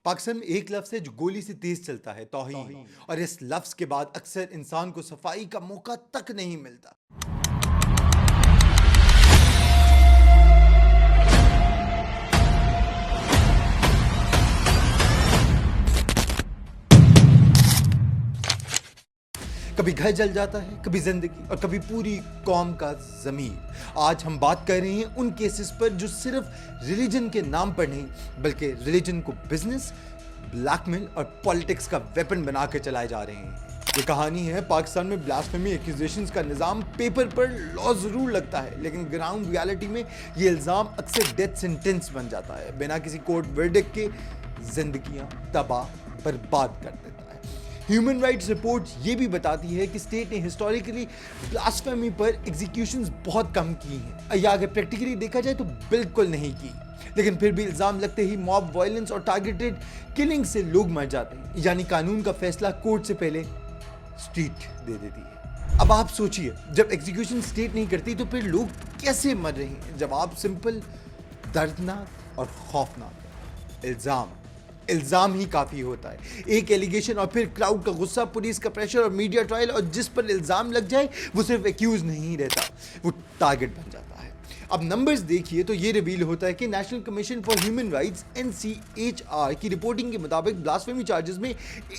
पाकिस्तान में एक लफ्ज़ है जो गोली से तेज चलता है, तौहीन, और इस लफ्ज़ के बाद अक्सर इंसान को सफाई का मौका तक नहीं मिलता। कभी घर जल जाता है, कभी जिंदगी, और कभी पूरी कौम का ज़मीर। आज हम बात कर रहे हैं उन केसेस पर जो सिर्फ रिलीजन के नाम पर नहीं बल्कि रिलीजन को बिजनेस, ब्लैकमेल और पॉलिटिक्स का वेपन बना के चलाए जा रहे हैं। ये कहानी है पाकिस्तान में ब्लास्फेमी एक्यूजेशंस का निज़ाम पेपर पर लॉ ज़रूर लगता है, लेकिन ग्राउंड रियलिटी में ये इल्ज़ाम अक्सर डेथ सेंटेंस बन जाता है। बिना किसी कोर्ट वर्डिक्ट के जिंदगियां तबाह बर्बाद कर देता है। ह्यूमन राइट्स रिपोर्ट ये भी बताती है कि स्टेट ने हिस्टोरिकली ब्लास्फेमी पर एग्जीक्यूशंस बहुत कम की हैं, या अगर प्रैक्टिकली देखा जाए तो बिल्कुल नहीं की। लेकिन फिर भी इल्ज़ाम लगते ही मॉब वायलेंस और टारगेटेड किलिंग से लोग मर जाते हैं, यानी कानून का फैसला कोर्ट से पहले स्ट्रीट दे देती है। अब आप सोचिए, जब एग्जीक्यूशन स्टेट नहीं करती तो फिर लोग कैसे मर रहे हैं? जवाब सिंपल, दर्दनाक और खौफनाक। इल्ज़ाम ही काफ़ी होता है। एक एलिगेशन और फिर क्राउड का गुस्सा, पुलिस का प्रेशर और मीडिया ट्रायल, और जिस पर इल्ज़ाम लग जाए वो सिर्फ एक्यूज नहीं रहता, वो टारगेट बन जाता है। अब नंबर्स देखिए तो ये रिवील होता है कि national commission for human rights NCHR की रिपोर्टिंग के मुताबिक ब्लास्फेमी चार्जेस में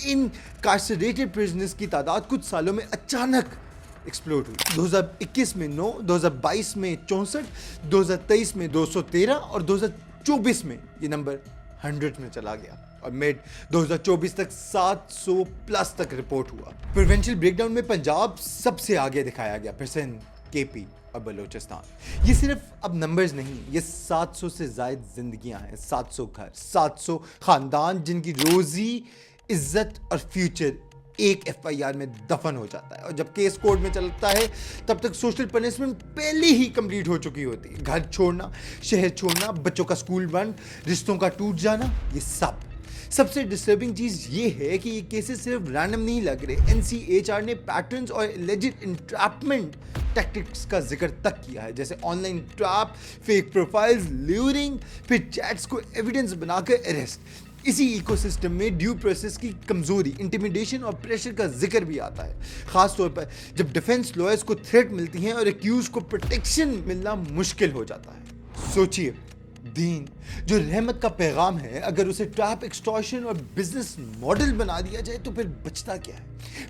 इनकार्सरेटेड प्रिजनर्स की तादाद कुछ सालों में अचानक एक्सप्लोड हुई। 2021 में 9, 2022 में 64, 2023 में 213 और 2024 में ये नंबर 100 में चला गया, और मिड 2024 तक 700 प्लस तक रिपोर्ट हुआ। प्रोविंशियल ब्रेकडाउन में पंजाब सबसे आगे दिखाया गया, फिर सिंध, KP और बलोचिस्तान। ये सिर्फ अब नंबर्स नहीं, ये 700 से ज़ायद जिंदगियां हैं, 700 घर, 700 खानदान जिनकी रोजी, इज्जत और फ्यूचर एक FIR में दफन हो जाता है। और जब केस कोर्ट में चलता है तब तक सोशल पनिशमेंट पहले ही कंप्लीट हो चुकी होती है। घर छोड़ना, शहर छोड़ना, बच्चों का स्कूल बंद, रिश्तों का टूट जाना, ये सबसे डिस्टर्बिंग चीज़ ये है कि ये केसेस सिर्फ रैंडम नहीं लग रहे। NCHR ने पैटर्न्स और एलिजिड इंट्रैपमेंट टैक्टिक्स का जिक्र तक किया है, जैसे online trap, fake profiles, luring, फिर चैट्स को एविडेंस बनाकर अरेस्ट। इसी इकोसिस्टम में ड्यू प्रोसेस की कमजोरी, इंटिमिडेशन और प्रेशर का जिक्र भी आता है, खास तौर पर जब डिफेंस लॉयर्स को थ्रेट मिलती हैं और एक्यूज को प्रोटेक्शन मिलना मुश्किल हो जाता है। सोचिए, दीन जो रहमत का पैगाम है, अगर उसे ट्रैप, एक्सटॉर्शन और बिजनेस मॉडल बना दिया जाए तो फिर बचता क्या है?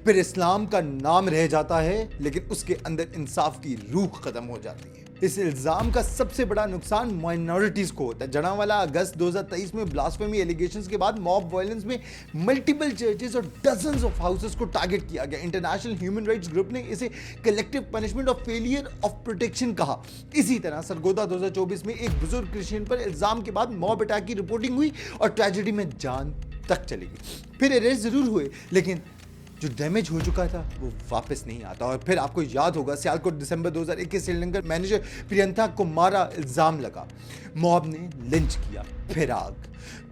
फिर इस्लाम का नाम रह जाता है, लेकिन उसके अंदर इंसाफ की रूह खत्म हो जाती है। इस इल्ज़ाम का सबसे बड़ा नुकसान माइनॉरिटीज़ को होता है। जनावाला अगस्त 2023 में ब्लास्फेमी एलिगेशंस के बाद मॉब वायलेंस में मल्टीपल चर्चेस और डजन्स ऑफ हाउसेस को टारगेट किया गया। इंटरनेशनल ह्यूमन राइट्स ग्रुप ने इसे collective punishment of failure of protection कहा। इसी तरह सरगोदा 2024 में एक बुजुर्ग क्रिश्चियन पर इल्ज़ाम के बाद मॉब अटैक की रिपोर्टिंग हुई और ट्रेजेडी में जान तक चली गई। फिर अरेस्ट जरूर हुए, लेकिन जो डैमेज हो चुका था वो वापस नहीं आता। और फिर आपको याद होगा, सियालकोट दिसंबर 2021 श्रीलंका मैनेजर प्रियंका को मारा, इल्ज़ाम लगा, मॉब ने लिंच किया, फिर आग,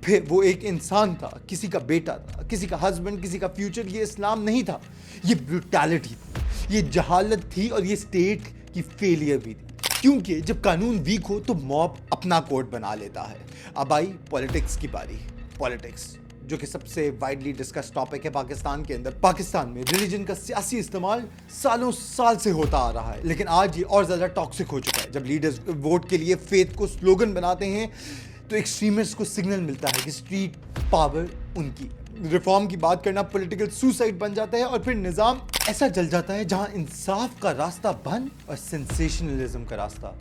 फिर वो एक इंसान था, किसी का बेटा था, किसी का हस्बैंड, किसी का फ्यूचर। ये इस्लाम नहीं था, ये ब्रूटैलिटी थी, ये जहालत थी, और ये स्टेट की फेलियर भी थी। क्योंकि जब कानून वीक हो तो मॉब अपना कोर्ट बना लेता है। अब आई पॉलिटिक्स की बारी। पॉलिटिक्स जो कि सबसे वाइडली डिस्कस टॉपिक है पाकिस्तान के अंदर। पाकिस्तान में रिलीजन का सियासी इस्तेमाल सालों साल से होता आ रहा है, लेकिन आज ये और ज़्यादा टॉक्सिक हो चुका है। जब लीडर्स वोट के लिए फेथ को स्लोगन बनाते हैं तो एक्सट्रीमिस्ट को सिग्नल मिलता है कि स्ट्रीट पावर उनकी। रिफॉर्म की बात करना पॉलिटिकल सुसाइड बन जाता है, और फिर निज़ाम ऐसा जल जाता है जहां इंसाफ का रास्ता बंद और सेंसेशनलिज्म का रास्ता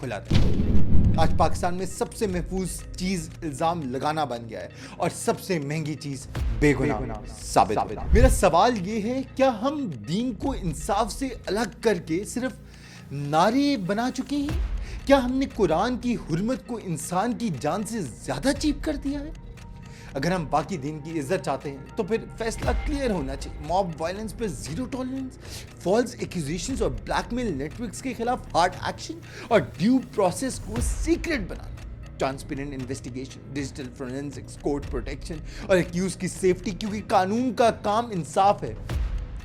खुला था। आज पाकिस्तान में सबसे महफूज चीज इल्जाम लगाना बन गया है, और सबसे महंगी चीज बेगुनाह साबित होना। मेरा सवाल ये है, क्या हम दीन को इंसाफ से अलग करके सिर्फ नारे बना चुके हैं? क्या हमने कुरान की हुर्मत को इंसान की जान से ज्यादा चीप कर दिया है? अगर हम बाकी दीन की इज्जत चाहते हैं तो फिर फैसला क्लियर होना चाहिए। मॉब वायलेंस पर जीरो टॉलरेंस, फॉल्स एक्यूजेशंस और ब्लैकमेल नेटवर्क्स के खिलाफ हार्ड एक्शन, और ड्यू प्रोसेस को सीक्रेट बनाना, transparent investigation, digital forensics, court protection और एक्यूज की सेफ्टी, क्योंकि कानून का काम इंसाफ है,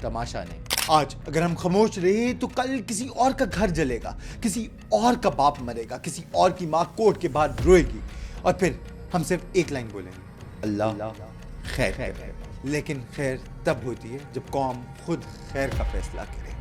तमाशा नहीं। آج اگر ہم خاموش رہے تو کل کسی اور کا گھر جلے گا, کسی اور کا باپ مرے گا, کسی اور کی ماں کورٹ کے باہر روئے گی, اور پھر ہم صرف ایک لائن بولیں گے, اللہ خیر کرے. لیکن خیر تب ہوتی ہے جب قوم خود خیر کا فیصلہ کرے.